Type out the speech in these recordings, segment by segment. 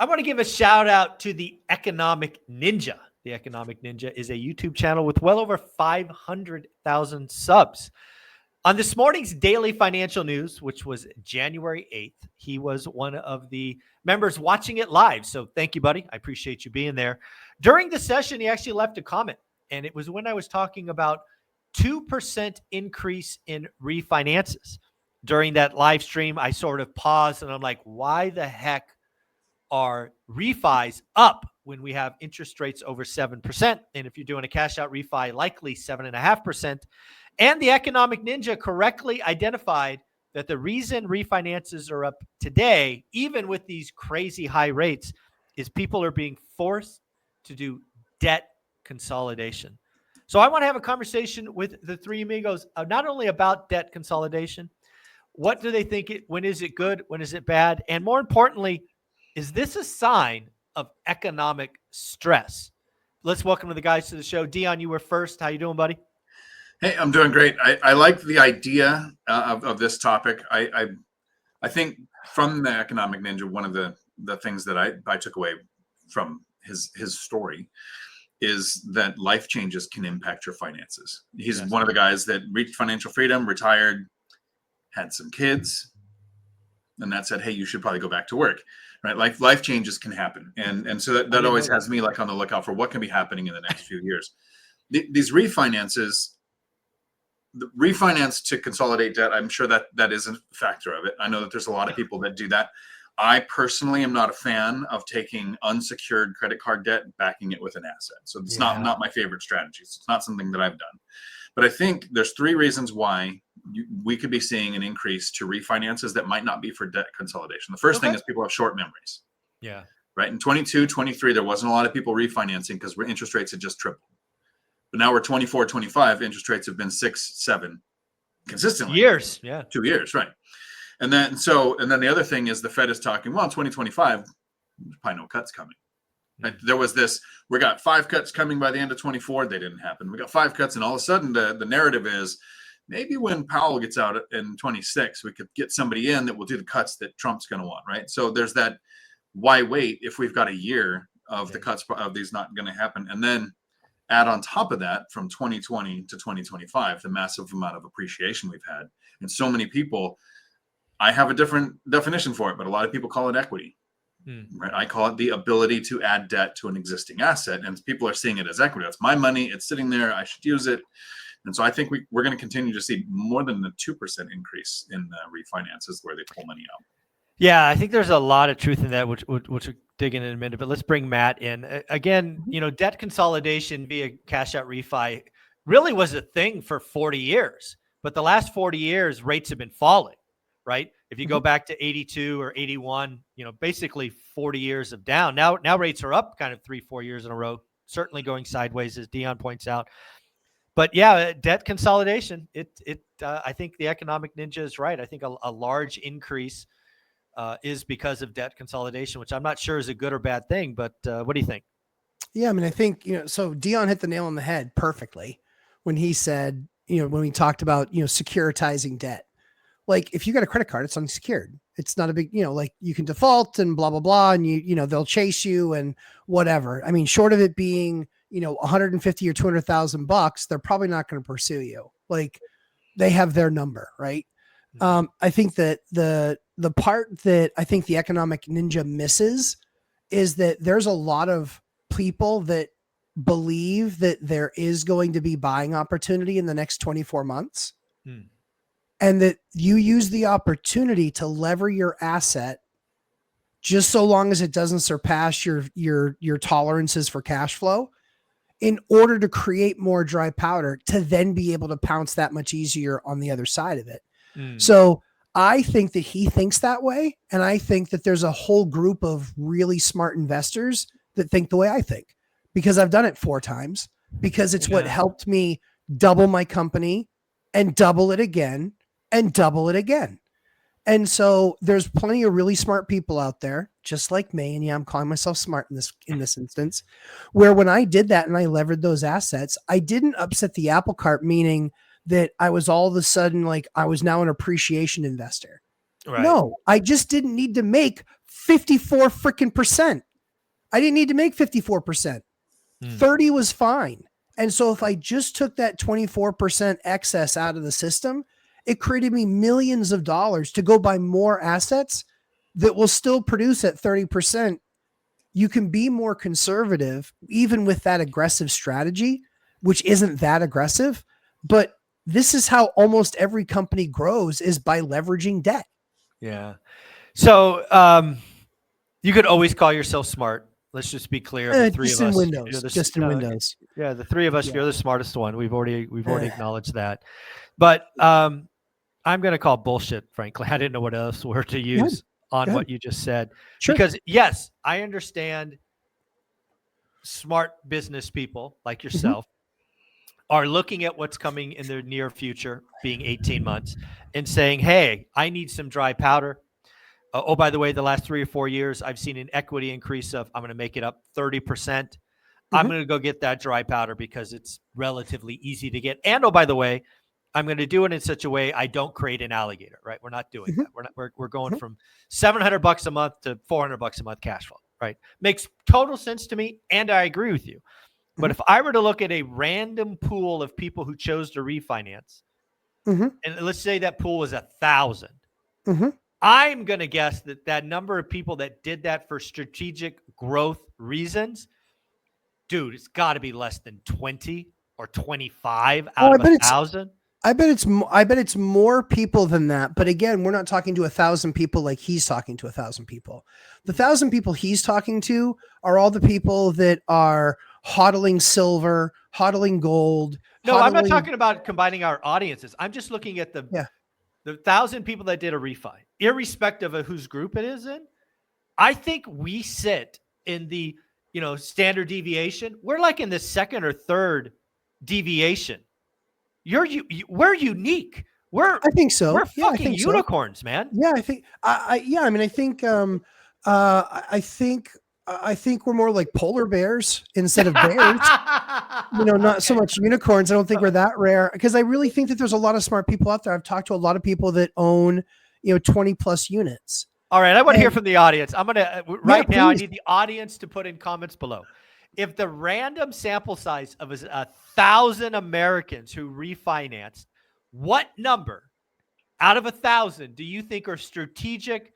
I want to give a shout out to the Economic Ninja. The Economic Ninja is a YouTube channel with well over 500,000 subs. On this morning's daily financial news, which was January 8th, he was one of the members watching it live. So thank you, buddy. I appreciate you being there. During the session, he actually left a comment, and it was when I was talking about 2% increase in refinances. During that live stream, I sort of paused and I'm like, why the heck are refis up when we have interest rates over 7%? And if you're doing a cash out refi, likely 7.5%. And the Economic Ninja correctly identified that the reason refinances are up today, even with these crazy high rates, is people are being forced to do debt consolidation. So I want to have a conversation with the three amigos, not only about debt consolidation, what do they think when is it good, when is it bad? And more importantly, is this a sign of economic stress? Let's welcome the guys to the show. Dion, you were first. How you doing, buddy? Hey, I'm doing great. I like the idea of this topic. I think from the Economic Ninja, one of the things that I took away from his story is that life changes can impact your finances. He's one of the guys that reached financial freedom, retired, had some kids, and that said, hey, you should probably go back to work. Right, life changes can happen, and so that always has me like on the lookout for what can be happening in the next few years. These refinances, the refinance to consolidate debt, I'm sure that is a factor of it. I know that there's a lot of people that do that. I personally am not a fan of taking unsecured credit card debt and backing it with an asset. So it's not my favorite strategy. So it's not something that I've done. But I think there's three reasons why we could be seeing an increase to refinances that might not be for debt consolidation. The first thing is people have short memories. Yeah. Right. In 22, 23, there wasn't a lot of people refinancing because interest rates had just tripled. But now we're 24, 25, interest rates have been 6, 7 consistently. Years. Yeah. 2 years. Right. And then the other thing is the Fed is talking, well, 2025, there's probably no cuts coming. Right? There was this, we got 5 cuts coming by the end of 24. They didn't happen. We got 5 cuts. And all of a sudden the narrative is maybe when Powell gets out in 26, we could get somebody in that will do the cuts that Trump's going to want. Right. So there's that, why wait if we've got a year of the cuts of these not going to happen? And then add on top of that from 2020 to 2025, the massive amount of appreciation we've had. And so many people, I have a different definition for it, but a lot of people call it equity. Right? I call it the ability to add debt to an existing asset. And people are seeing it as equity. That's my money. It's sitting there. I should use it. And so I think we're going to continue to see more than the 2% increase in refinances where they pull money out. Yeah, I think there's a lot of truth in that, which we'll dig in a minute. But let's bring Matt in. Again, debt consolidation via cash out refi really was a thing for 40 years. But the last 40 years, rates have been falling, right? If you go back to 82 or 81, basically 40 years of down. Now rates are up kind of 3-4 years in a row, certainly going sideways, as Dion points out. But yeah, debt consolidation, I think the Economic Ninja is right. I think a large increase is because of debt consolidation, which I'm not sure is a good or bad thing, but what do you think? Yeah, I mean, I think, so Dion hit the nail on the head perfectly when he said, when we talked about, securitizing debt. Like if you got a credit card, it's unsecured. It's not a big, like you can default and blah, blah, blah. And they'll chase you and whatever. I mean, short of it being, 150 or $200,000, they're probably not going to pursue you. Like they have their number, right? I think that the part that I think the Economic Ninja misses is that there's a lot of people that believe that there is going to be buying opportunity in the next 24 months. And that you use the opportunity to lever your asset just so long as it doesn't surpass your tolerances for cash flow in order to create more dry powder to then be able to pounce that much easier on the other side of it. So I think that he thinks that way. And I think that there's a whole group of really smart investors that think the way I think, because I've done it 4 times, because it's what helped me double my company and double it again and double it again. And so there's plenty of really smart people out there, just like me. And yeah, I'm calling myself smart in this instance, where when I did that and I levered those assets, I didn't upset the apple cart, meaning that I was all of a sudden like I was now an appreciation investor. Right. No, I just didn't need to make 54 freaking percent. I didn't need to make 54%. 30 was fine. And so if I just took that 24% excess out of the system, it created me millions of dollars to go buy more assets that will still produce at 30%. You can be more conservative even with that aggressive strategy, which isn't that aggressive. But this is how almost every company grows, is by leveraging debt. Yeah. So you could always call yourself smart. Let's just be clear. The three Just of in us, Windows. Just in Windows. Yeah, the three of us, Yeah. you're the smartest one. We've already acknowledged that. But I'm going to call bullshit, frankly. I didn't know what else word to use on what you just said. Sure. Because yes, I understand smart business people like yourself are looking at what's coming in the near future, being 18 months, and saying, hey, I need some dry powder. Oh, by the way, the last 3 or 4 years, I've seen an equity increase of, I'm going to make it up 30%. I'm going to go get that dry powder because it's relatively easy to get. And oh, by the way, I'm going to do it in such a way I don't create an alligator, right? We're not doing that. We're going from $700 a month to $400 a month cash flow, right? Makes total sense to me. And I agree with you. But if I were to look at a random pool of people who chose to refinance, and let's say that pool was 1,000, I'm going to guess that that number of people that did that for strategic growth reasons, dude, it's got to be less than 20 or 25 out of 1,000. I bet it's more people than that. But again, we're not talking to 1,000 people like he's talking to 1,000 people. The 1,000 people he's talking to are all the people that are hodling silver, hodling gold. No, I'm not talking about combining our audiences. I'm just looking at the 1,000 people that did a refi, irrespective of whose group it is in. I think we sit in the, standard deviation. We're like in the second or third deviation. We're unique. I think so. We're fucking unicorns, man. Yeah, I think. I think we're more like polar bears instead of bears. Not so much unicorns. I don't think we're that rare, because I really think that there's a lot of smart people out there. I've talked to a lot of people that own, 20 plus units. All right. I want to hear from the audience. I'm going to now, I need the audience to put in comments below. If the random sample size of 1,000 Americans who refinanced, what number out of 1,000 do you think are strategic,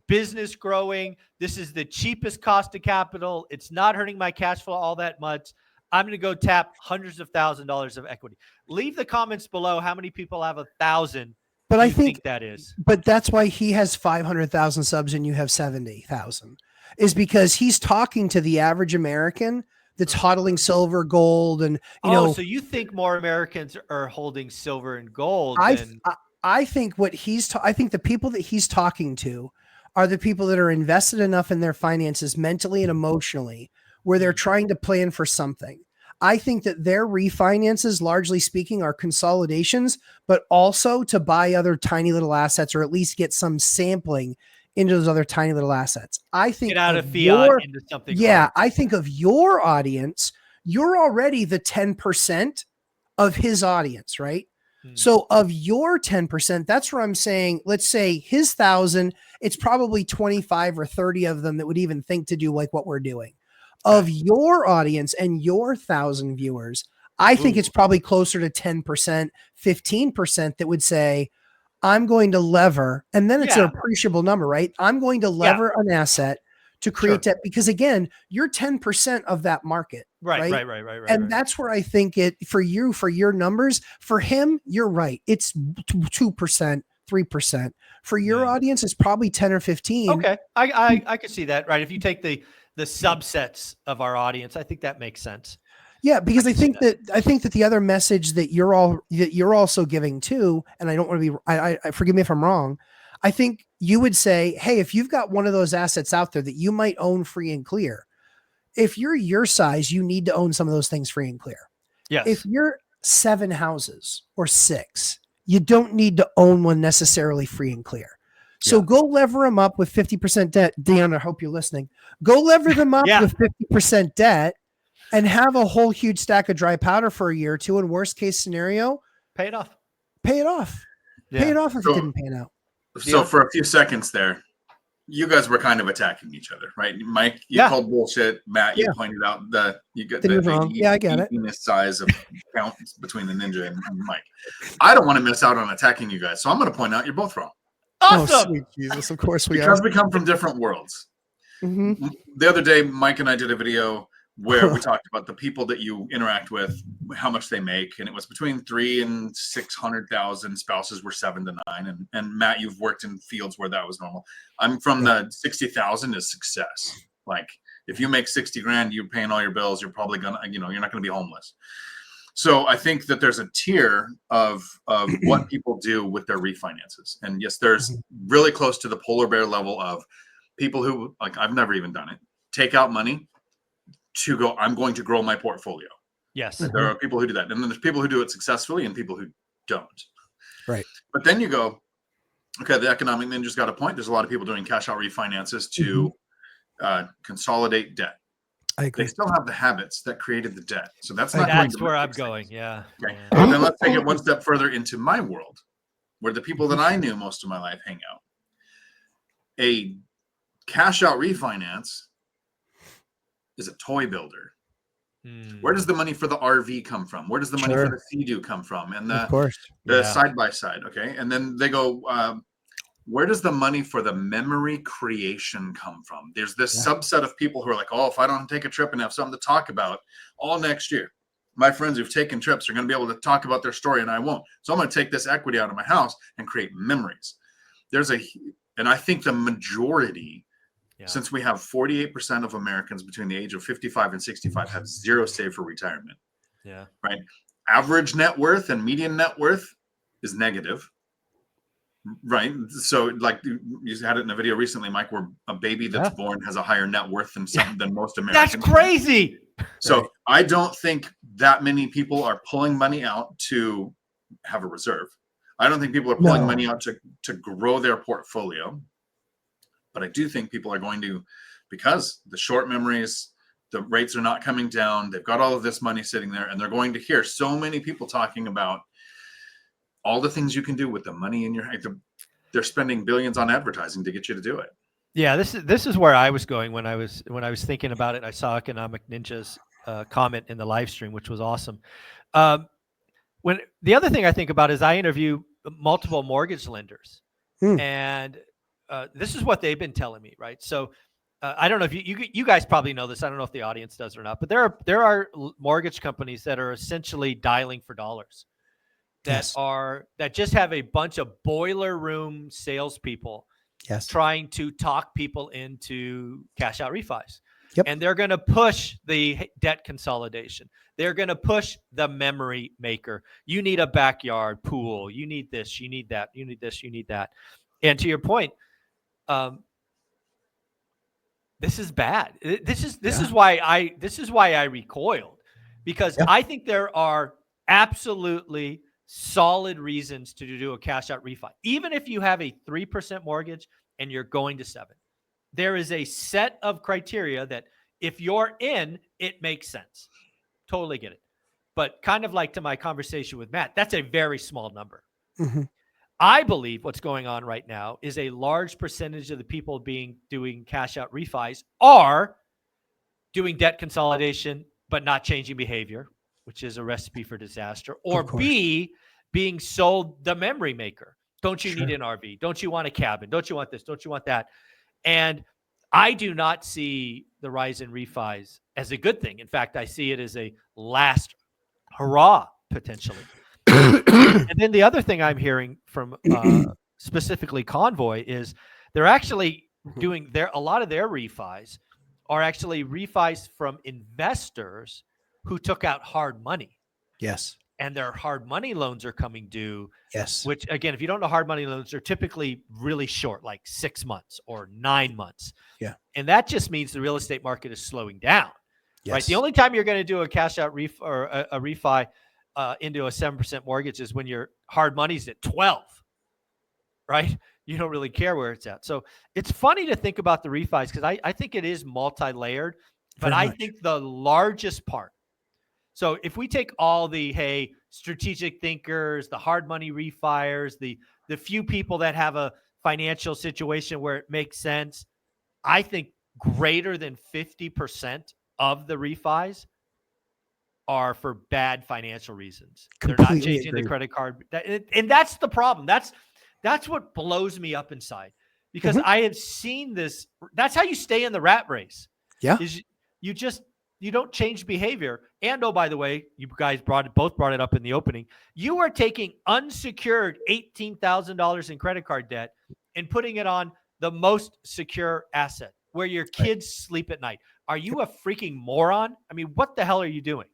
business growing? This is the cheapest cost of capital. It's not hurting my cash flow all that much. I'm going to go tap hundreds of $1,000s of equity. Leave the comments below how many people have 1,000. But I think that is. But that's why he has 500,000 subs and you have 70,000, is because he's talking to the average American that's hodling silver, gold, and so you think more Americans are holding silver and gold? I think I think the people that he's talking to are the people that are invested enough in their finances mentally and emotionally, where they're trying to plan for something. I think that their refinances, largely speaking, are consolidations, but also to buy other tiny little assets, or at least get some sampling into those other tiny little assets. I think get out of fiat into something. Yeah, I think of your audience, you're already the 10% of his audience, right? So of your 10%, that's where I'm saying, let's say his 1,000, it's probably 25 or 30 of them that would even think to do like what we're doing. Of your audience and your 1,000 viewers, I think it's probably closer to 10%, 15% that would say, I'm going to lever, and then it's an appreciable number, right? I'm going to lever an asset to create debt, because again, you're 10% of that market. Right. And that's where I think for your numbers, for him, you're right. It's 2%, 3%. For your audience, it's probably 10 or 15. Okay. I could see that, right? If you take the subsets of our audience, I think that makes sense. Yeah, because I think that the other message that you're also giving too, and I don't want to be, I forgive me if I'm wrong. I think you would say, hey, if you've got one of those assets out there that you might own free and clear, if you're your size, you need to own some of those things free and clear. Yes. If you're 7 houses or 6, you don't need to own one necessarily free and clear. So go lever them up with 50% debt. Dion, I hope you're listening. Go lever them up with 50% debt and have a whole huge stack of dry powder for a year or two. In worst case scenario, pay it off. Pay it off. Yeah. Pay it off if it didn't pan out. So Yeah. for a few seconds there, you guys were kind of attacking each other, right? Mike, you Yeah. called bullshit. Matt, you Yeah. pointed out you got Thing was wrong. Yeah, I get it. penis size of count between the ninja and Mike. I don't want to miss out on attacking you guys, so I'm going to point out you're both wrong. Oh, Awesome. sweet Jesus. Of course we Because are. we come from different worlds. Mhm. The other day, Mike and I did a video where we talked about the people that you interact with, how much they make, and it was between 300,000 and 600,000. Spouses were 7 to 9, and Matt, you've worked in fields where that was normal. I'm from the 60,000 is success. Like if you make 60 grand, you're paying all your bills. You're probably gonna, you're not gonna be homeless. So I think that there's a tier of what people do with their refinances, and yes, there's really close to the polar bear level of people who, like, I've never even done it, take out money to go, I'm going to grow my portfolio. Yes. There are people who do that. And then there's people who do it successfully and people who don't. Right. But then you go, okay, the economic ninja's got a point. There's a lot of people doing cash out refinances to consolidate debt. I agree. They still have the habits that created the debt. So that's not going That's to where I'm fix going. things. Yeah. Okay. Yeah. But then let's take it one step further into my world, where the people that I knew most of my life hang out. A cash out refinance is a toy builder. Where does the money for the RV come from? Where does the money for the Sea-Doo come from? And Of course. the side-by-side, okay? And then they go, where does the money for the memory creation come from? There's this subset of people who are like, oh, if I don't take a trip and have something to talk about all next year, my friends who've taken trips are going to be able to talk about their story and I won't. So I'm going to take this equity out of my house and create memories. And I think the majority, since we have 48% of Americans between the age of 55 and 65 have zero saved for retirement. Yeah. Right. Average net worth and median net worth is negative. Right. So like you had it in a video recently, Mike, where a baby that's born has a higher net worth than most Americans. That's crazy. So I don't think that many people are pulling money out to have a reserve. I don't think people are pulling money out to grow their portfolio. But I do think people are going to, because the short memories, the rates are not coming down. They've got all of this money sitting there, and they're going to hear so many people talking about all the things you can do with the money in your hand. They're spending billions on advertising to get you to do it. Yeah, this is where I was going when I was thinking about it. I saw Economic Ninja's comment in the live stream, which was awesome. When the other thing I think about is I interview multiple mortgage lenders, and this is what they've been telling me, right? So I don't know if you guys probably know this. I don't know if the audience does or not, but there are mortgage companies that are essentially dialing for dollars. That just have a bunch of boiler room salespeople trying to talk people into cash out refis. And they're going to push the debt consolidation. They're going to push the memory maker. You need a backyard pool. You need this. You need that. You need this. You need that. And to your point, this is bad. This is why I recoiled, because I think there are absolutely solid reasons to do a cash out refi. Even if you have a 3% mortgage and you're going to 7, there is a set of criteria that if you're in, it makes sense. Totally get it. But kind of like to my conversation with Matt, that's a very small number. I believe what's going on right now is a large percentage of the people doing cash out refis are doing debt consolidation, but not changing behavior, which is a recipe for disaster. Or B, being sold the memory maker. Don't you need an RV? Don't you want a cabin? Don't you want this? Don't you want that? And I do not see the rise in refis as a good thing. In fact, I see it as a last hurrah, potentially. And then the other thing I'm hearing from specifically Convoy is they're actually doing a lot of their refis are actually refis from investors who took out hard money. Yes. And their hard money loans are coming due. Yes. Which, again, if you don't know, hard money loans are typically really short, like 6 months or 9 months. Yeah. And that just means the real estate market is slowing down. Yes. Right. The only time you're going to do a cash out or a refi into a 7% mortgage is when your hard money's at 12. Right. You don't really care where it's at. So it's funny to think about the refis because I think it is multi-layered, but I think the largest part. So if we take all the strategic thinkers, the hard money refires, the few people that have a financial situation where it makes sense. I think greater than 50% of the refis are for bad financial reasons. They're not Completely changing the agree. credit card. And that's the problem. That's what blows me up inside, because Mhm. I have seen this. That's how you stay in the rat race. Yeah. Is you don't change behavior. And oh, by the way, you guys both brought it up in the opening. You are taking unsecured $18,000 in credit card debt and putting it on the most secure asset where your Right. kids sleep at night. Are you a freaking moron? I mean, what the hell are you doing?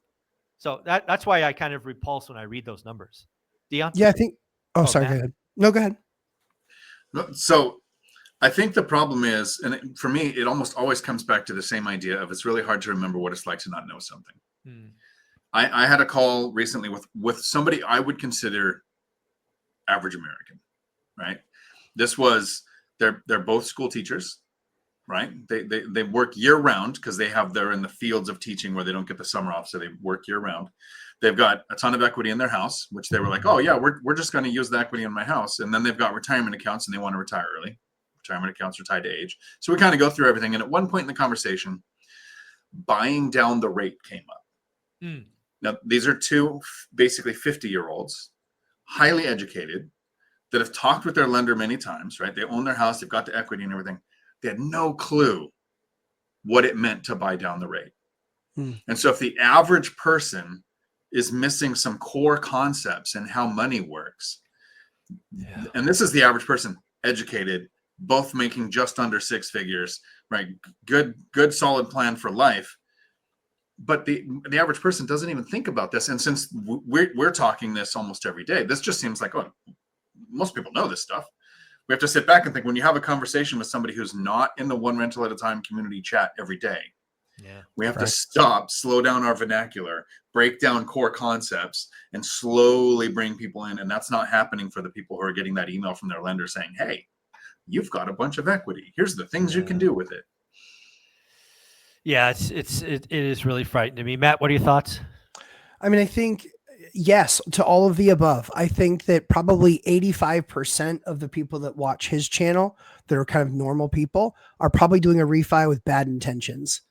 So that's why I kind of repulse when I read those numbers. Dion? Yeah, I think. Oh, Oh, sorry. Matt. Go ahead. No, go ahead. So I think the problem is, and for me, it almost always comes back to the same idea of it's really hard to remember what it's like to not know something. I had a call recently with somebody I would consider average American, right? This was they're both school teachers, right? They work year round because they're in the fields of teaching where they don't get the summer off, so they work year round. They've got a ton of equity in their house, which they were like, oh yeah, we're just going to use the equity in my house. And then they've got retirement accounts and they want to retire early. Retirement accounts are tied to age. So we kind of go through everything. And at one point in the conversation, buying down the rate came up. Now, these are two basically 50-year-olds, highly educated, that have talked with their lender many times, right? They own their house, they've got the equity and everything. They had no clue what it meant to buy down the rate. And so if the average person is missing some core concepts in how money works, and this is the average person, educated, both making just under six figures, right? Good solid plan for life. But the average person doesn't even think about this. And since we're talking this almost every day, this just seems like, oh, most people know this stuff. We have to sit back and think, when you have a conversation with somebody who's not in the one rental at a time community chat every day, we have to stop, slow down our vernacular, break down core concepts, and slowly bring people in. And that's not happening for the people who are getting that email from their lender saying, hey, you've got a bunch of equity. Here's the things you can do with it. Yeah, it is really frightening to me. Matt, what are your thoughts? I mean, I think yes to all of the above. I think that probably 85% of the people that watch his channel that are kind of normal people are probably doing a refi with bad intentions,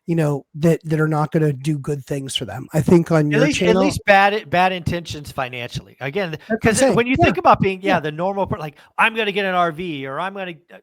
that are not going to do good things for them. I think on your channel, at least bad intentions financially. Again, because when you think about being the normal, like I'm going to get an RV or I'm going to.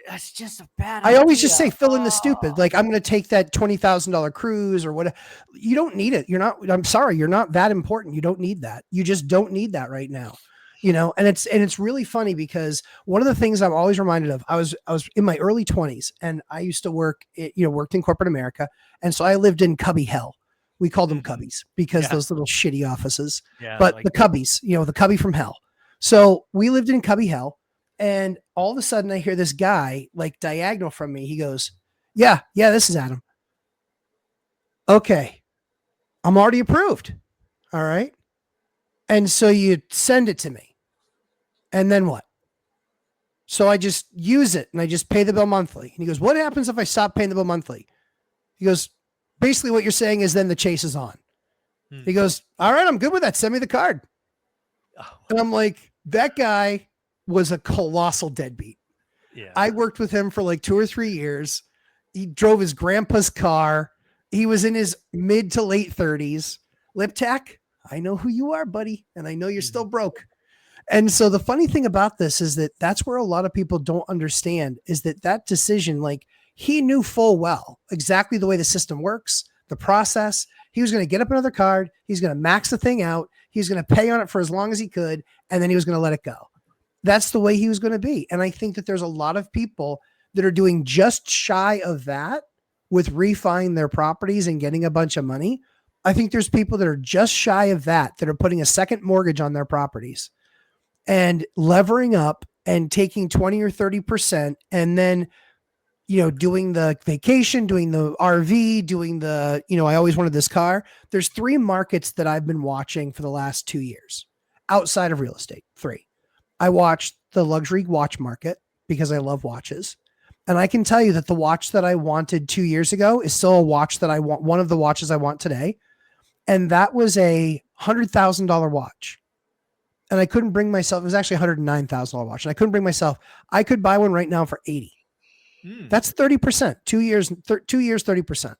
That's just a bad idea. I always just say fill in the stupid. Like, I'm going to take that $20,000 cruise or whatever. You don't need it. I'm sorry. You're not that important. You don't need that. You just don't need that right now. And it's really funny because one of the things I'm always reminded of, I was in my early 20s and I used to worked in corporate America. And so I lived in cubby hell. We called them cubbies because those little shitty offices, but the cubbies, the cubby from hell. So we lived in cubby hell. And all of a sudden I hear this guy like diagonal from me. He goes, yeah, this is Adam. Okay. I'm already approved. All right. And so you send it to me. And then what? So I just use it and I just pay the bill monthly. And he goes, what happens if I stop paying the bill monthly? He goes, basically what you're saying is then the chase is on. He goes, all right, I'm good with that. Send me the card. And I'm like, that guy was a colossal deadbeat. Yeah. I worked with him for like 2 or 3 years. He drove his grandpa's car. He was in his mid to late 30s. Liptack, I know who you are, buddy. And I know you're still broke. And so the funny thing about this is that that's where a lot of people don't understand is that decision, like he knew full well exactly the way the system works, the process. He was going to get up another card. He's going to max the thing out. He's going to pay on it for as long as he could. And then he was going to let it go. That's the way he was going to be. And I think that there's a lot of people that are doing just shy of that with refining their properties and getting a bunch of money. I think there's people that are just shy of that are putting a second mortgage on their properties and levering up and taking 20 or 30% and then, doing the vacation, doing the RV, doing the, I always wanted this car. There's 3 markets that I've been watching for the last 2 years outside of real estate. 3. I watched the luxury watch market because I love watches. And I can tell you that the watch that I wanted 2 years ago is still a watch that I want, one of the watches I want today. And that was a $100,000 watch. and I couldn't bring myself. It was actually $109,000 watch, and I couldn't bring myself. I could buy one right now for 80. That's 30%. 2 years, 2 years, 30%.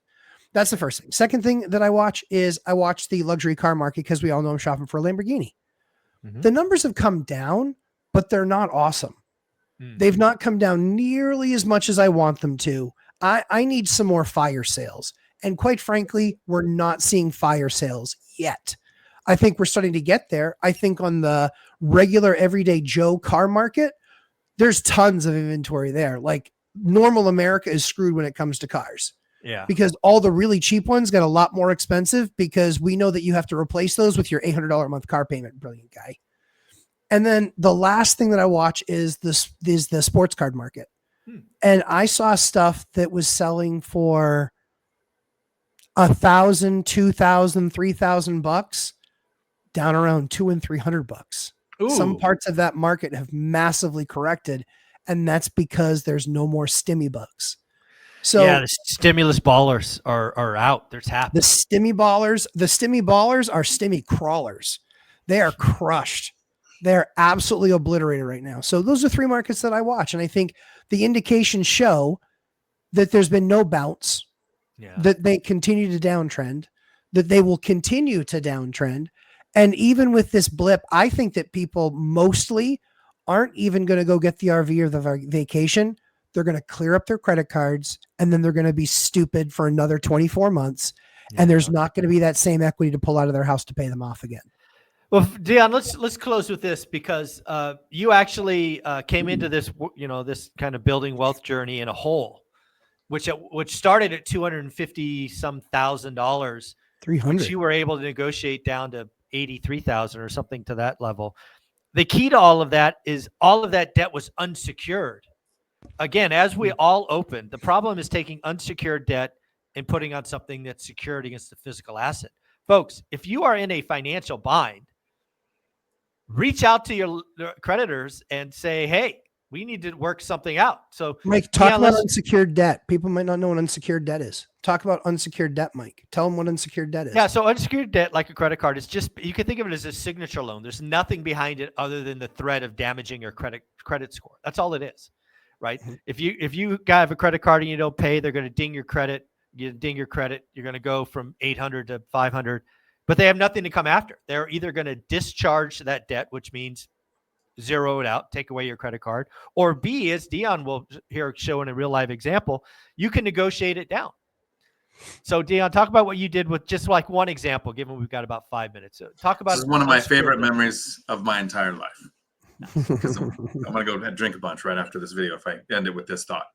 That's the first thing. Second thing that I watch is I watch the luxury car market because we all know I'm shopping for a Lamborghini. The numbers have come down, but they're not awesome. They've not come down nearly as much as I want them to. I need some more fire sales. And quite frankly, we're not seeing fire sales yet. I think we're starting to get there. I think on the regular everyday Joe car market, there's tons of inventory there. Like normal America is screwed when it comes to cars. Yeah. Because all the really cheap ones get a lot more expensive because we know that you have to replace those with your $800 a month car payment. Brilliant guy. And then the last thing that I watch is the sports card market. And I saw stuff that was selling for $1,000, $2,000, $3,000 down around $200 and $300. Some parts of that market have massively corrected, and that's because there's no more stimmy bugs. So yeah, the stimulus ballers are out. There's happening. The stimmy ballers are stimmy crawlers. They are crushed. They're absolutely obliterated right now. So those are three markets that I watch. And I think the indications show that there's been no bounce, that they continue to downtrend, that they will continue to downtrend. And even with this blip, I think that people mostly aren't even going to go get the RV or the vacation. They're going to clear up their credit cards, and then they're going to be stupid for another 24 months. And there's not going to be that same equity to pull out of their house to pay them off again. Well, Dion, let's close with this because you actually came into this, this kind of building wealth journey in a hole, which started at $250,000, 300. which you were able to negotiate down to 83,000 or something to that level. The key to all of that is all of that debt was unsecured. Again, as we all opened, the problem is taking unsecured debt and putting on something that's secured against a physical asset. Folks, if you are in a financial bind, reach out to your creditors and say, hey, we need to work something out. So Mike, talk about unsecured debt. People might not know what unsecured debt is. Talk about unsecured debt, Mike. Tell them what unsecured debt is. Yeah, so unsecured debt, like a credit card, is just, you can think of it as a signature loan. There's nothing behind it other than the threat of damaging your credit score. That's all it is, right? If you have a credit card and you don't pay, they're going to ding your credit. You ding your credit, you're going to go from 800 to 500. But they have nothing to come after. They're either going to discharge that debt, which means zero it out, take away your credit card, or B, as Dion will here show in a real live example, you can negotiate it down. So Dion, talk about what you did with just like one example, given we've got about 5 minutes. So talk about. This is one of my favorite memories of my entire life. Because I'm going to go drink a bunch right after this video if I end it with this thought.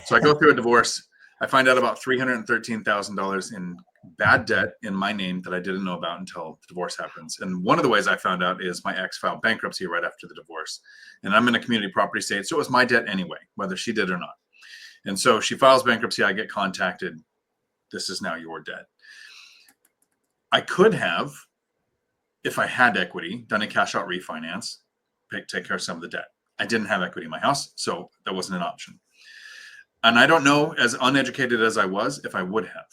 So I go through a divorce. I find out about $313,000 in bad debt in my name that I didn't know about until the divorce happens. And one of the ways I found out is my ex filed bankruptcy right after the divorce. And I'm in a community property state, so it was my debt anyway, whether she did or not. And so she files bankruptcy. I get contacted. This is now your debt. I could have, if I had equity, done a cash out refinance, take care of some of the debt. I didn't have equity in my house, so that wasn't an option. And I don't know, as uneducated as I was, if I would have.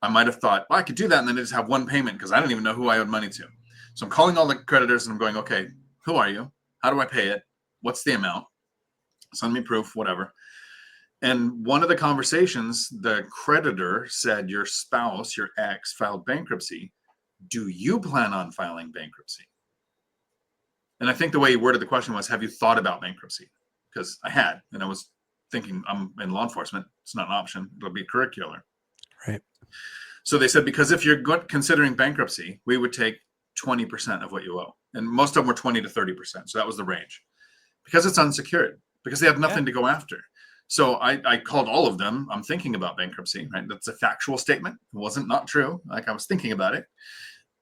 I might have thought, well, I could do that and then just have one payment because I don't even know who I owed money to. So I'm calling all the creditors and I'm going, okay, who are you? How do I pay it? What's the amount? Send me proof, whatever. And one of the conversations, the creditor said, your spouse, your ex, filed bankruptcy. Do you plan on filing bankruptcy? And I think the way he worded the question was, have you thought about bankruptcy? Because I had, and I was thinking, I'm in law enforcement. It's not an option. It'll be curricular. Right. So they said, because if you're considering bankruptcy, we would take 20% of what you owe. And most of them were 20 to 30%. So that was the range. Because it's unsecured, because they have nothing to go after. So I called all of them. I'm thinking about bankruptcy, right? That's a factual statement. It wasn't not true. Like I was thinking about it.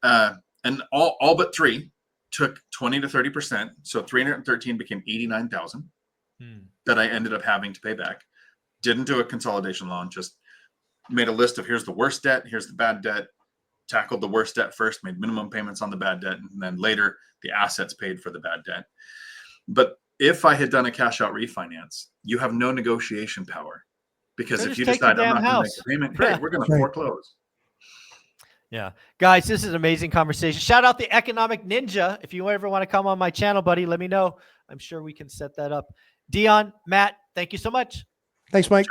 And all but three took 20 to 30%. So 313 became 89,000 that I ended up having to pay back. Didn't do a consolidation loan, just made a list of here's the worst debt, here's the bad debt, tackled the worst debt first, made minimum payments on the bad debt, and then later the assets paid for the bad debt. But if I had done a cash out refinance, you have no negotiation power because if you decide I'm not going to make a payment, great, we're going to foreclose. Yeah. Guys, this is an amazing conversation. Shout out the Economic Ninja. If you ever want to come on my channel, buddy, let me know. I'm sure we can set that up. Dion, Matt, thank you so much. Thanks, Mike.